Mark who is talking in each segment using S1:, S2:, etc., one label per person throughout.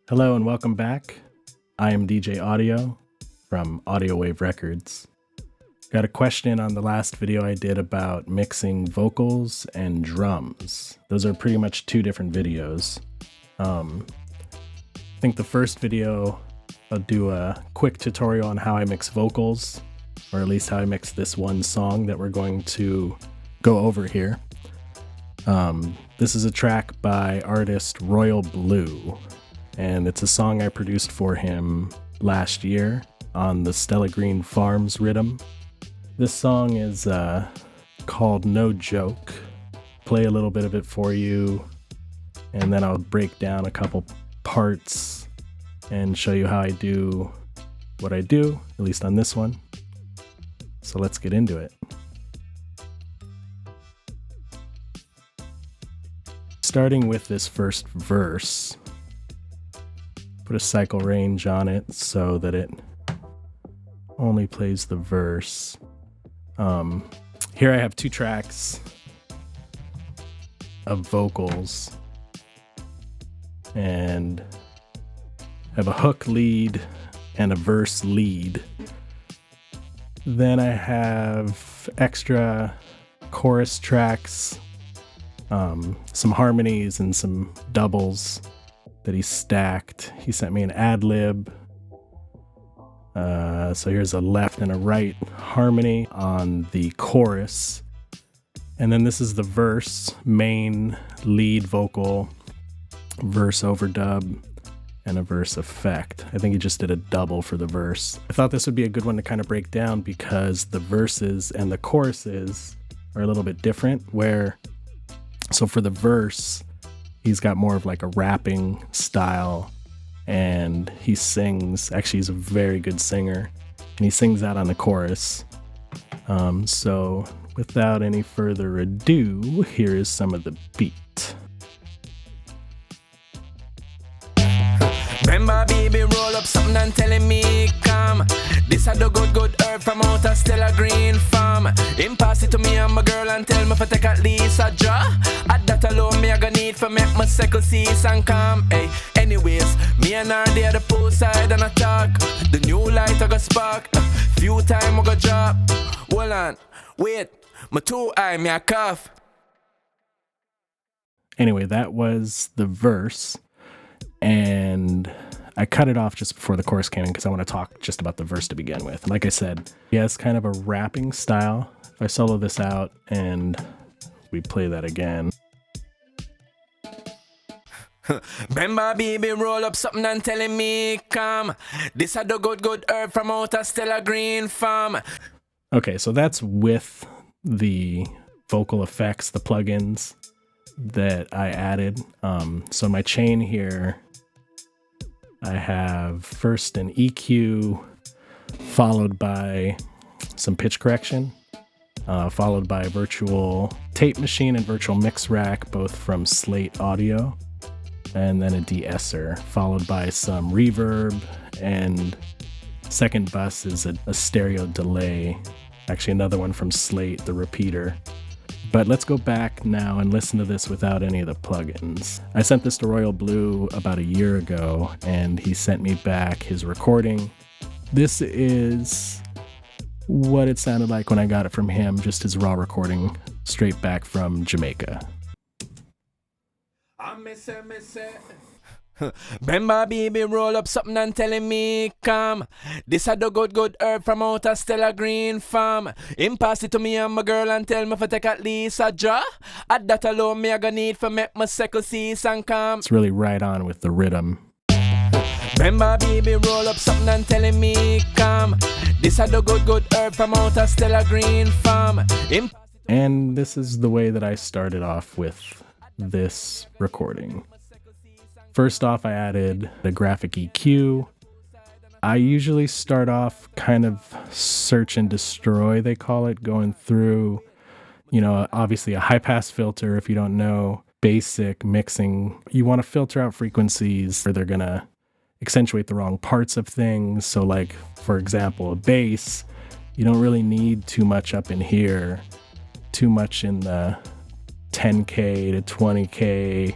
S1: Hello and welcome back. I am DJ Audio from Oddiowave Records. Got a question on the last video I did about mixing vocals and drums. Those are pretty much two different videos. I think the first video I'll do a quick tutorial on how I mix vocals, or at least how I mix this one song that we're going to go over here. This is a track by artist Royal Blue, and it's a song I produced for him last year on the Stella Green Farms Riddim. This song is called No Joke. Play a little bit of it for you, and then I'll break down a couple parts and show you how I do what I do, at least on this one. So let's get into it. Starting with this first verse, put a cycle range on it so that it only plays the verse. Here I have two tracks of vocals, and I have a hook lead and a verse lead. Then I have extra chorus tracks, some harmonies and some doubles that he stacked. He sent me an ad lib. So here's a left and a right harmony on the chorus. And then this is the verse, main lead vocal, verse overdub, and a verse effect. I think he just did a double for the verse. I thought this would be a good one to kind of break down because the verses and the choruses are a little bit different, so for the verse, he's got more of like a rapping style, and he sings. Actually, he's a very good singer, and he sings out on the chorus. So without any further ado, here is some of the beat.
S2: Remember, baby, roll up something and telling me come. This had the good herb from out of Stella Green Farm. Him pass it to me and my girl and tell me if I take at least a draw. At that alone, me I gonna need for make my cycle cease and come. Hey, anyways, me and her there the poolside and I talk. The new light I got spark. Few time I got drop. Hold on, wait, my two eye me a cough.
S1: Anyway, that was the verse, and I cut it off just before the chorus came in because I want to talk just about the verse to begin with. Like I said, he has kind of a rapping style. If I solo this out and we play that again.
S2: Remember, baby, roll up something and telling me come. This had the good herb from out of Stella Green Farm.
S1: Okay, so that's with the vocal effects, the plugins that I added. So my chain here, I have first an EQ, followed by some pitch correction, followed by a virtual tape machine and virtual mix rack, both from Slate Audio, and then a de-esser, followed by some reverb, and second bus is a stereo delay, actually another one from Slate, the repeater. But let's go back now and listen to this without any of the plugins. I sent this to Royal Blue about a year ago, and he sent me back his recording. This is what it sounded like when I got it from him, just his raw recording, straight back from Jamaica.
S2: Remember, baby, roll up something and telling me come. This had the good herb from out of Stella Green Farm. Him pass it to me and my girl and tell me if I take at least a draw. At that alone, me I gonna need for make my cycle cease and come.
S1: It's really right on with the rhythm.
S2: Remember, baby, roll up something and telling me come. This had the good herb from out of Stella Green Farm.
S1: And this is the way that I started off with this recording. First off, I added the graphic EQ. I usually start off kind of search and destroy, they call it, going through, obviously a high pass filter. If you don't know basic mixing, you want to filter out frequencies where they're going to accentuate the wrong parts of things. So like, for example, a bass, you don't really need too much up in here, too much in the 10K to 20K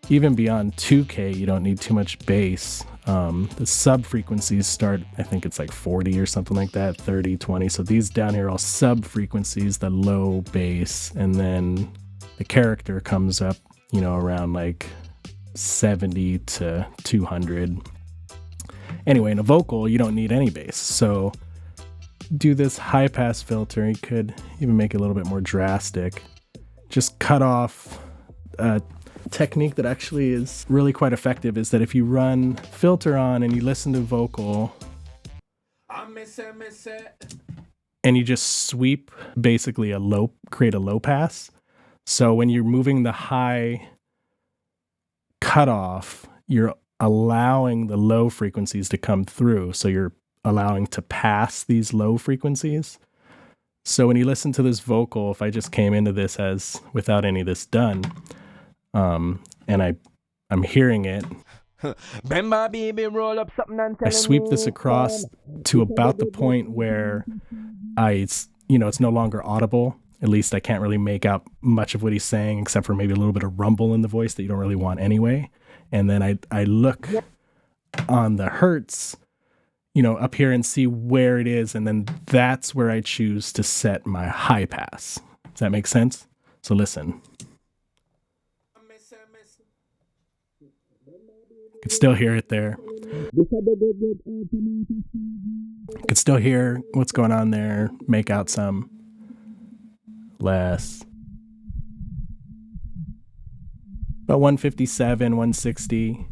S1: even beyond 2K, you don't need too much bass. The sub frequencies start, I think it's like 40 or something like that, 30, 20. So these down here are all sub frequencies, the low bass, and then the character comes up, you know, around like 70 to 200. Anyway, in a vocal, you don't need any bass. So do this high pass filter. You could even make it a little bit more drastic. Just cut off. Technique that actually is really quite effective is that if you run filter on and you listen to vocal and you just sweep basically create a low pass. So when you're moving the high cutoff, you're allowing the low frequencies to come through. So you're allowing to pass these low frequencies. So when you listen to this vocal, if I just came into this as without any of this done, and I'm hearing it, I sweep this across to about the point where it's no longer audible. At least I can't really make out much of what he's saying, except for maybe a little bit of rumble in the voice that you don't really want anyway. And then I look on the hertz, up here and see where it is. And then that's where I choose to set my high pass. Does that make sense? So listen. You can still hear it there. You can still hear what's going on there. Make out some less. About 157, 160.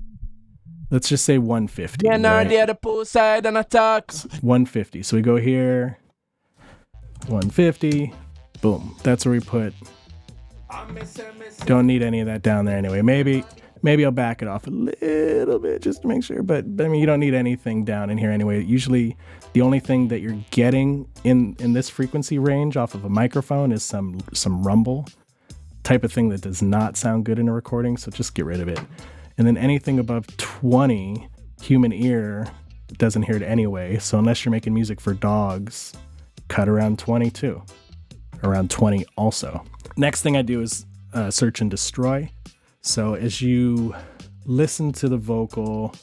S1: Let's just say 150.
S2: Yeah, now they're the poolside and attack.
S1: 150. So we go here. 150. Boom. That's where we put. Don't need any of that down there anyway. Maybe I'll back it off a little bit just to make sure. But I mean, you don't need anything down in here anyway. Usually the only thing that you're getting in this frequency range off of a microphone is some rumble type of thing that does not sound good in a recording. So just get rid of it. And then anything above 20, human ear doesn't hear it anyway. So unless you're making music for dogs, cut around 20 too. Around 20 also. Next thing I do is search and destroy. So as you listen to the vocal,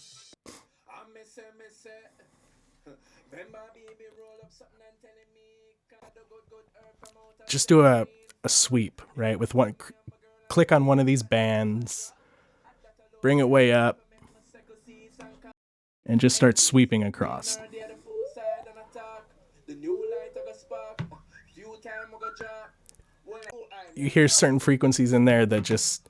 S1: just do a sweep, right? With one, click on one of these bands, bring it way up, and just start sweeping across. You hear certain frequencies in there that just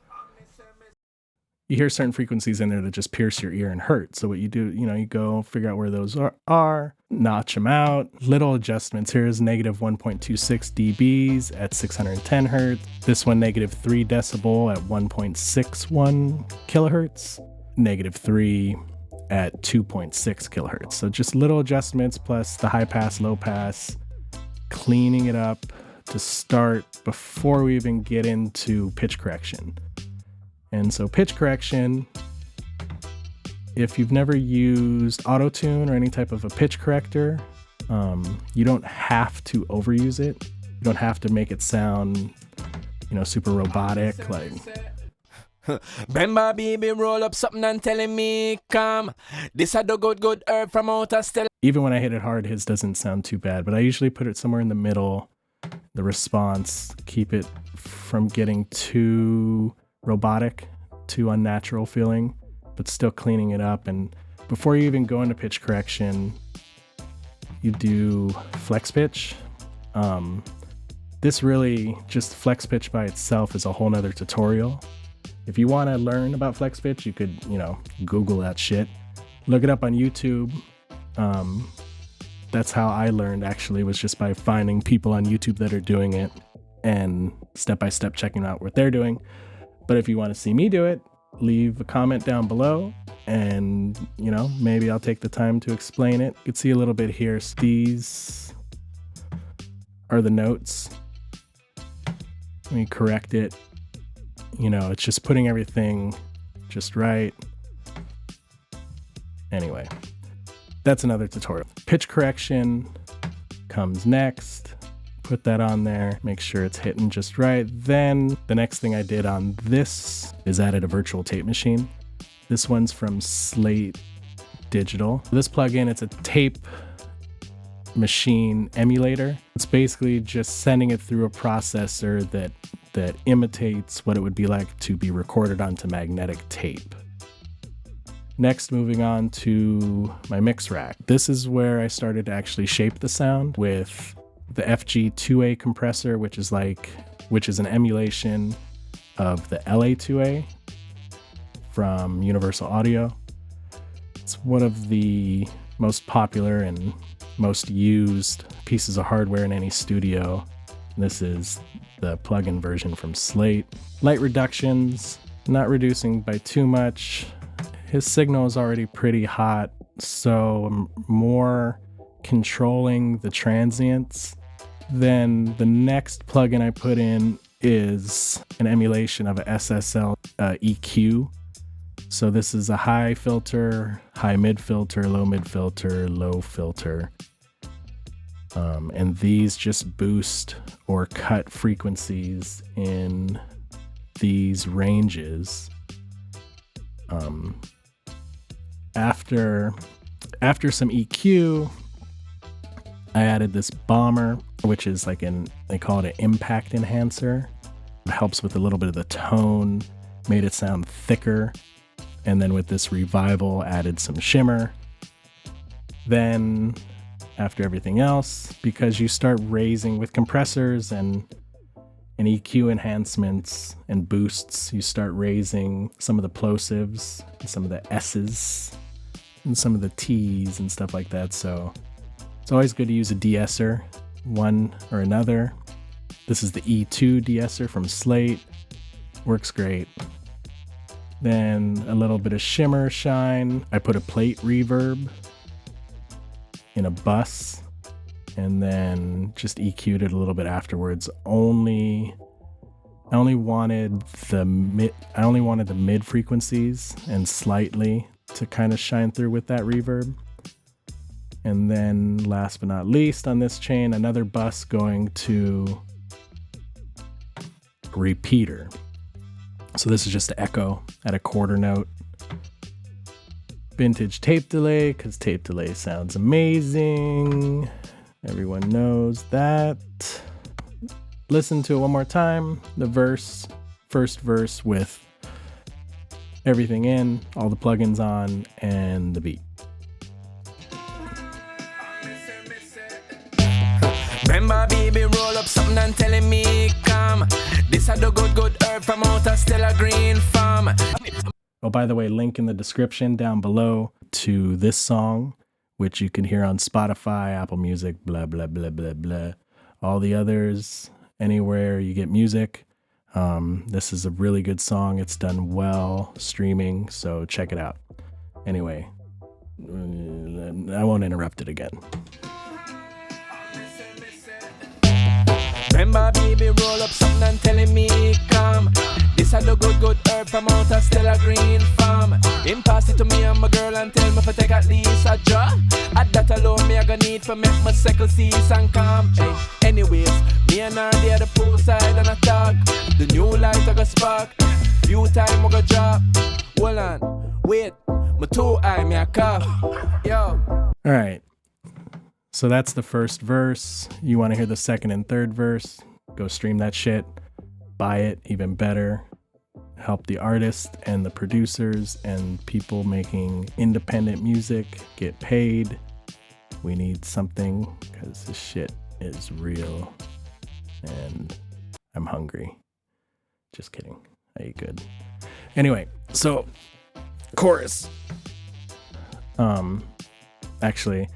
S1: pierce your ear and hurt. So what you do, you go figure out where those are, notch them out. Little adjustments. Here's negative 1.26 dBs at 610 hertz. This one, negative 3 decibel at 1.61 kilohertz. Negative 3 at 2.6 kilohertz. So just little adjustments plus the high pass, low pass, cleaning it up to start before we even get into pitch correction. And so pitch correction, if you've never used auto-tune or any type of a pitch corrector, you don't have to overuse it. You don't have to make it sound, super robotic. Like,
S2: Remember, baby, roll up something and telling me, come. This had the good herb from outer Stella.
S1: Even when I hit it hard, his doesn't sound too bad, but I usually put it somewhere in the middle, the response, keep it from getting too robotic, too unnatural feeling, but still cleaning it up. And before you even go into pitch correction, you do flex pitch. This really, just flex pitch by itself is a whole nother tutorial. If you want to learn about flex pitch, you could, Google that shit. Look it up on YouTube. That's how I learned, actually, was just by finding people on YouTube that are doing it and step-by-step checking out what they're doing. But if you want to see me do it, leave a comment down below and, maybe I'll take the time to explain it. You can see a little bit here. These are the notes. Let me correct it. It's just putting everything just right. Anyway, that's another tutorial. Pitch correction comes next. Put that on there, make sure it's hitting just right. Then the next thing I did on this is added a virtual tape machine. This one's from Slate Digital. This plugin, it's a tape machine emulator. It's basically just sending it through a processor that imitates what it would be like to be recorded onto magnetic tape. Next, moving on to my mix rack. This is where I started to actually shape the sound with the FG2A compressor, which is an emulation of the LA2A from Universal Audio. It's one of the most popular and most used pieces of hardware in any studio. This is the plugin version from Slate. Light reductions, not reducing by too much. His signal is already pretty hot, so I'm more controlling the transients. Then the next plugin I put in is an emulation of a SSL EQ. So this is a high filter, high mid filter, low filter. And these just boost or cut frequencies in these ranges. After some EQ, I added this bomber, which is like they call it an impact enhancer. It helps with a little bit of the tone, made it sound thicker. And then with this revival, added some shimmer. Then after everything else, because you start raising with compressors and EQ enhancements and boosts, you start raising some of the plosives, and some of the S's, and some of the T's and stuff like that. So it's always good to use a de-esser, one or another. This is the E2 de-esser from Slate. Works great. Then a little bit of shimmer shine. I put a plate reverb in a bus and then just EQ'd it a little bit afterwards. I only wanted the mid frequencies and slightly to kind of shine through with that reverb. And then last but not least on this chain, another bus going to repeater. So this is just the echo at a quarter note. Vintage tape delay, because tape delay sounds amazing. Everyone knows that. Listen to it one more time. The first verse with everything in, all the plugins on, and the beat.
S2: Remember, baby, roll up something and telling me come. This had the good herb from out of Stella green farm.
S1: Oh, by the way, link in the description down below to this song, which you can hear on Spotify, Apple Music, blah, blah, blah, blah, blah. All the others, anywhere you get music. This is a really good song. It's done well streaming, so check it out. Anyway, I won't interrupt it again.
S2: Remember, baby, roll up something and telling me come. This had the good herb from out of Stella green farm. Him pass it to me and my girl and tell me for take at least a draw. At that alone me I gonna need for make my cycle cease and calm. Hey, anyways, me and her they at the poolside and I talk. The new light I got spark. Few time I got drop. Hold on, wait, my two eye me a cough. Yo.
S1: All right. So that's the first verse. You want to hear the second and third verse? Go stream that shit. Buy it, even better. Help the artists and the producers and people making independent music get paid. We need something because this shit is real and I'm hungry. Just kidding. I ate good. Anyway, so chorus. Actually,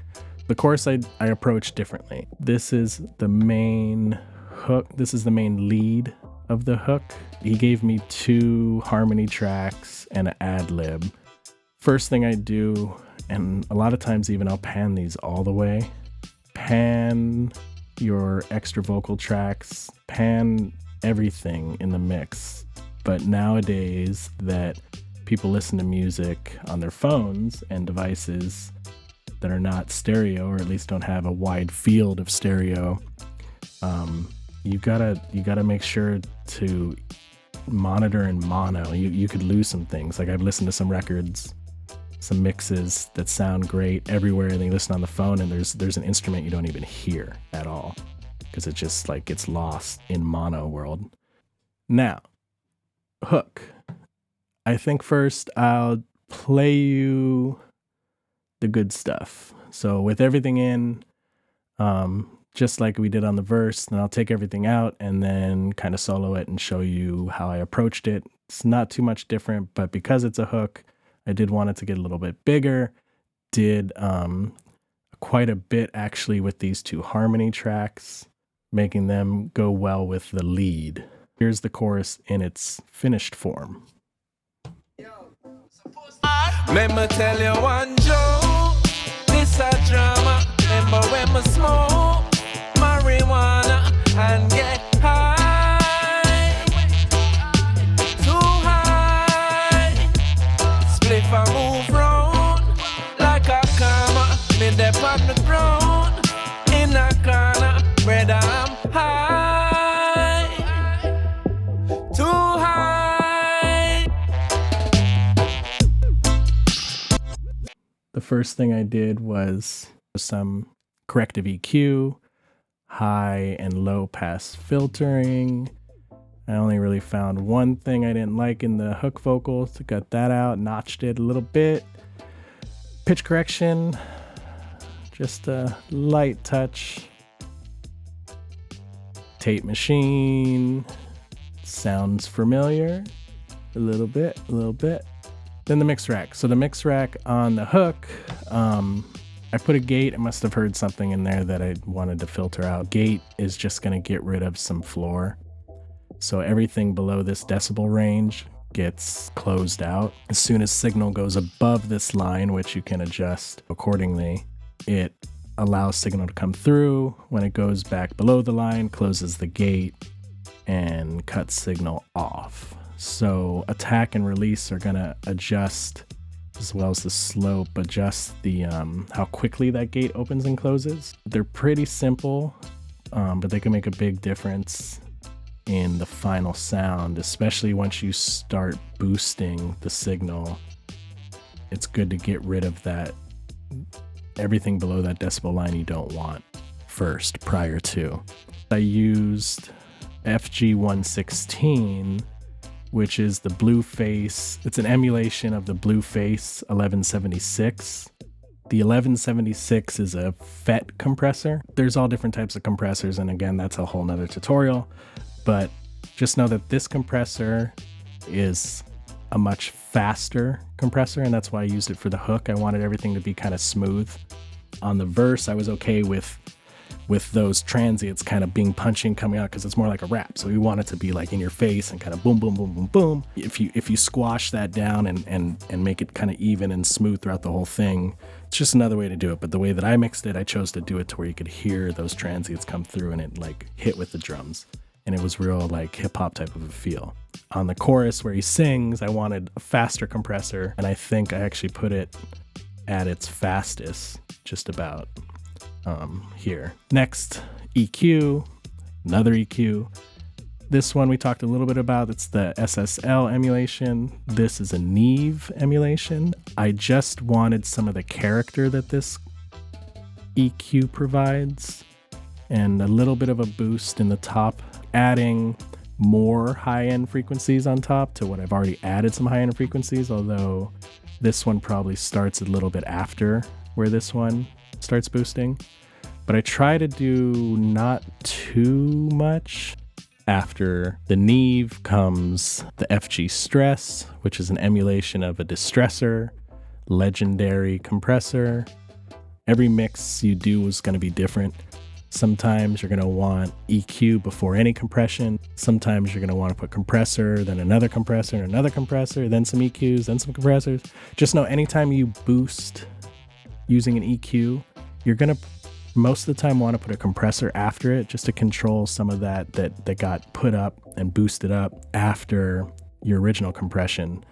S1: the chorus I approach differently. This is the main hook. This is the main lead of the hook. He gave me 2 harmony tracks and an ad lib. First thing I do, and a lot of times even I'll pan these all the way. Pan your extra vocal tracks, pan everything in the mix. But nowadays that people listen to music on their phones and devices that are not stereo, or at least don't have a wide field of stereo, You gotta make sure to monitor in mono. You could lose some things. Like I've listened to some records, some mixes that sound great everywhere, and then you listen on the phone and there's an instrument you don't even hear at all because it just like gets lost in mono world. Now, hook. I think first I'll play you the good stuff. So with everything in, just like we did on the verse, then I'll take everything out and then kind of solo it and show you how I approached it. It's not too much different, but because it's a hook, I did want it to get a little bit bigger. Did quite a bit actually with these two harmony tracks, making them go well with the lead. Here's the chorus in its finished form.
S2: Let me tell you one joke. This a drama. Remember when we smoke marijuana and get high, too high. Spliff a move round like a karma. Me dep on the ground in a corner. Brother, I'm high, too high.
S1: The first thing I did was some corrective EQ, high and low pass filtering. I only really found one thing I didn't like in the hook vocals, to cut that out, notched it a little bit. Pitch correction, just a light touch. Tape machine, sounds familiar, a little bit. Then the mix rack. So the mix rack on the hook, I put a gate. I must have heard something in there that I wanted to filter out. Gate is just gonna get rid of some floor. So everything below this decibel range gets closed out. As soon as signal goes above this line, which you can adjust accordingly, it allows signal to come through. When it goes back below the line, closes the gate and cuts signal off. So attack and release are gonna adjust, as well as the slope, adjust the how quickly that gate opens and closes. They're pretty simple, but they can make a big difference in the final sound, especially once you start boosting the signal. It's good to get rid of that, everything below that decibel line you don't want first, prior to. I used FG116, which is the Blueface. It's an emulation of the Blueface 1176. The 1176 is a FET compressor. There's all different types of compressors, and again, that's a whole nother tutorial, but just know that this compressor is a much faster compressor, and that's why I used it for the hook. I wanted everything to be kind of smooth. On the verse, I was okay with those transients kind of being punchy and coming out, because it's more like a rap. So we want it to be like in your face and kind of boom, boom, boom, boom, boom. If you squash that down and make it kind of even and smooth throughout the whole thing, it's just another way to do it. But the way that I mixed it, I chose to do it to where you could hear those transients come through and it like hit with the drums. And it was real like hip hop type of a feel. On the chorus where he sings, I wanted a faster compressor, and I think I actually put it at its fastest, just about here. Next, EQ, another EQ. This one we talked a little bit about. It's the SSL emulation. This is a Neve emulation. I just wanted some of the character that this EQ provides and a little bit of a boost in the top, adding more high-end frequencies on top to what I've already added some high-end frequencies, although this one probably starts a little bit after where this one starts boosting. But I try to do not too much. After the Neve comes the FG Stress, which is an emulation of a distressor, legendary compressor. Every mix you do is going to be different. Sometimes you're going to want EQ before any compression. Sometimes you're going to want to put compressor, then another compressor, then some EQs, then some compressors. Just know anytime you boost using an EQ, you're going to most of the time want to put a compressor after it, just to control some of that got put up and boosted up after your original compression.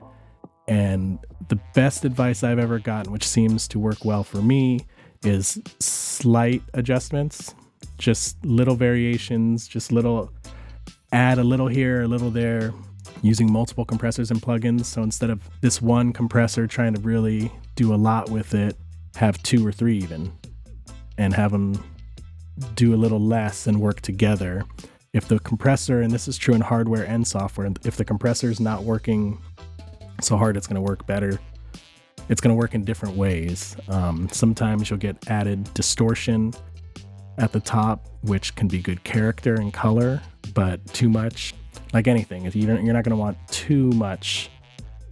S1: And the best advice I've ever gotten, which seems to work well for me, is slight adjustments. just little variations, add a little here, a little there, using multiple compressors and plugins. So instead of this one compressor trying to really do a lot with it, have 2 or 3 even, and have them do a little less and work together. If the compressor, and this is true in hardware and software, if the compressor is not working so hard, it's going to work better. It's going to work in different ways. Sometimes you'll get added distortion at the top, which can be good character and color, but too much, like anything, you're not going to want too much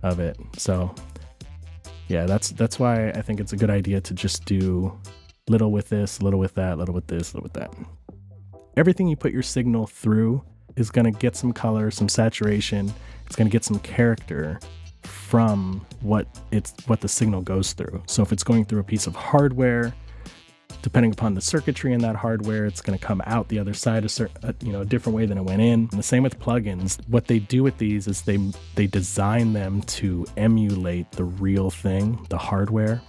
S1: of it. So yeah, that's why I think it's a good idea to just do little with this, little with that, little with this, little with that. Everything you put your signal through is going to get some color, some saturation. It's going to get some character from what the signal goes through. So if it's going through a piece of hardware, depending upon the circuitry in that hardware, it's going to come out the other side a different way than it went in. And the same with plugins. What they do with these is they design them to emulate the real thing, the hardware.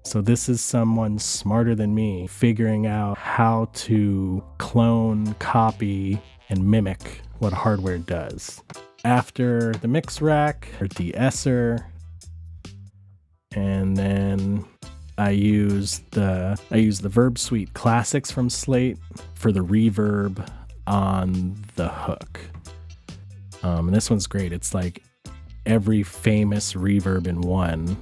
S1: So this is someone smarter than me figuring out how to clone, copy, and mimic what hardware does. After the mix rack, or de-esser, and then I use the Verb Suite Classics from Slate for the reverb on the hook. And this one's great. It's like every famous reverb in one.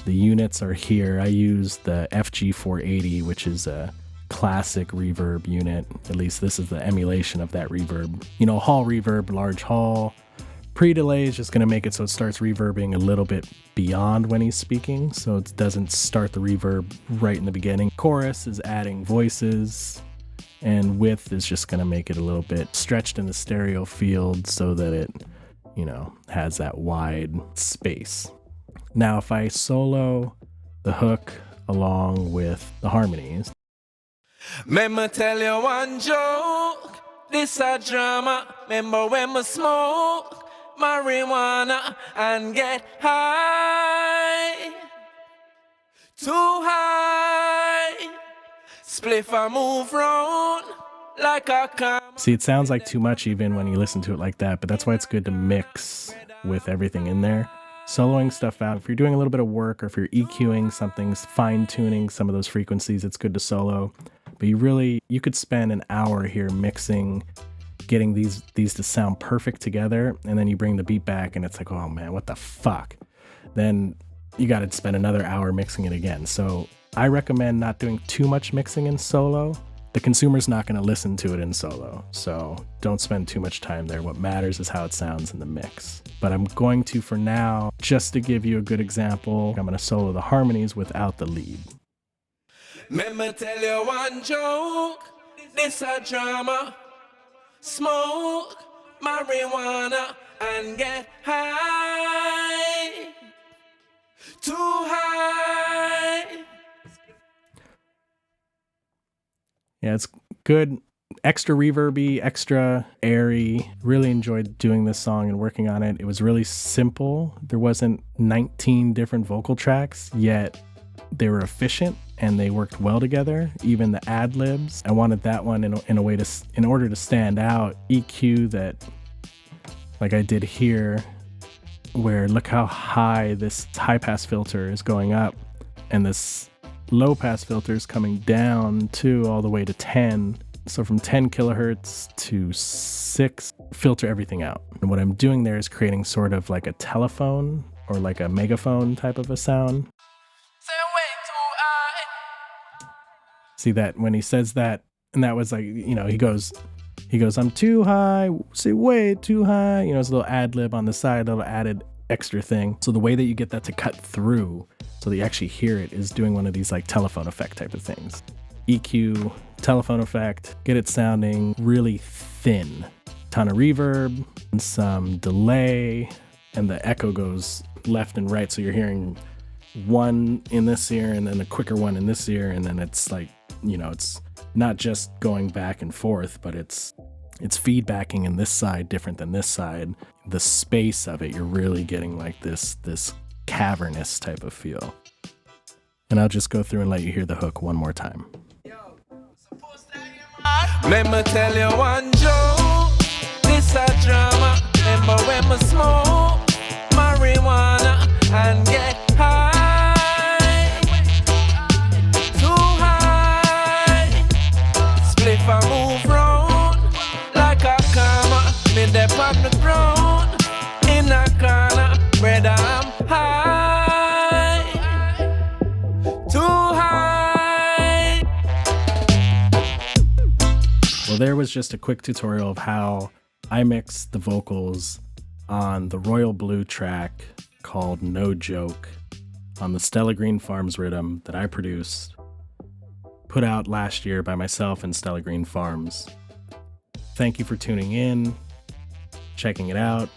S1: The units are here. I use the FG480, which is a classic reverb unit. At least this is the emulation of that reverb. Hall reverb, large hall. Pre-delay is just going to make it so it starts reverbing a little bit beyond when he's speaking, so it doesn't start the reverb right in the beginning. Chorus is adding voices, and width is just going to make it a little bit stretched in the stereo field so that it, has that wide space. Now, if I solo the hook along with the harmonies.
S2: Remember tell you one joke, this a drama. Remember when we smoke marijuana and get high, too high, spliff a move round like a
S1: See, it sounds like too much even when you listen to it like that, but that's why it's good to mix with everything in there. Soloing stuff out, if you're doing a little bit of work or if you're EQing something, fine-tuning some of those frequencies, it's good to solo. But you could spend an hour here mixing, getting these to sound perfect together, and then you bring the beat back and it's like, oh man, what the fuck? Then you got to spend another hour mixing it again. So I recommend not doing too much mixing in solo. The consumer's not going to listen to it in solo, so don't spend too much time there. What matters is how it sounds in the mix. But I'm going to, for now, just to give you a good example, I'm going to solo the harmonies without the lead.
S2: Remember tell you one joke, this a drama. Smoke marijuana and get high, too high.
S1: Yeah, it's good, extra reverby, extra airy. Really enjoyed doing this song and working on it. It was really simple. There wasn't 19 different vocal tracks, yet they were efficient and they worked well together. Even the ad-libs, I wanted that one in order to stand out. EQ that, like I did here, where look how high this high-pass filter is going up, and this low-pass filter is coming down too, all the way to 10. So from 10 kilohertz to 6, filter everything out. And what I'm doing there is creating sort of like a telephone or like a megaphone type of a sound. See that when he says that, and that was like, he goes, I'm too high, say way too high, it's a little ad lib on the side, a little added extra thing. So the way that you get that to cut through so that you actually hear it is doing one of these like telephone effect type of things. EQ, telephone effect, get it sounding really thin. Ton of reverb, and some delay, and the echo goes left and right. So you're hearing one in this ear and then a quicker one in this ear, and then it's like, it's not just going back and forth, but it's feedbacking in this side different than this side. The space of it, you're really getting like this cavernous type of feel. And I'll just go through and let you hear the hook one more time.
S2: Yo, supposed to hear Let me tell you one joke. This a drama. Remember when we smoke marijuana and get high, too high. Spliff and move round like a karma. Me dep on the ground in a corner, brother I'm high, too high.
S1: Well, there was just a quick tutorial of how I mixed the vocals on the Royal Blue track called No Joke on the Stella Green Farms Riddim that I produced, put out last year by myself and Stella Green Farms. Thank you for tuning in, checking it out.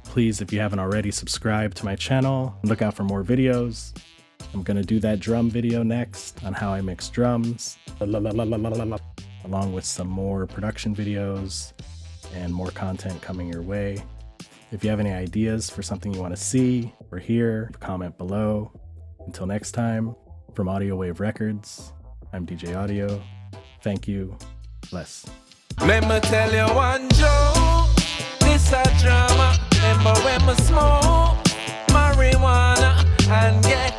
S1: Please, if you haven't already, subscribe to my channel. Look out for more videos. I'm gonna do that drum video next on how I mix drums, along with some more production videos and more content coming your way. If you have any ideas for something you want to see or hear, comment below. Until next time, from Oddiowave Records, I'm DJ Oddio. Thank you. Bless.
S2: Let me tell you one joke. This a drama. Remember when we smoke marijuana and get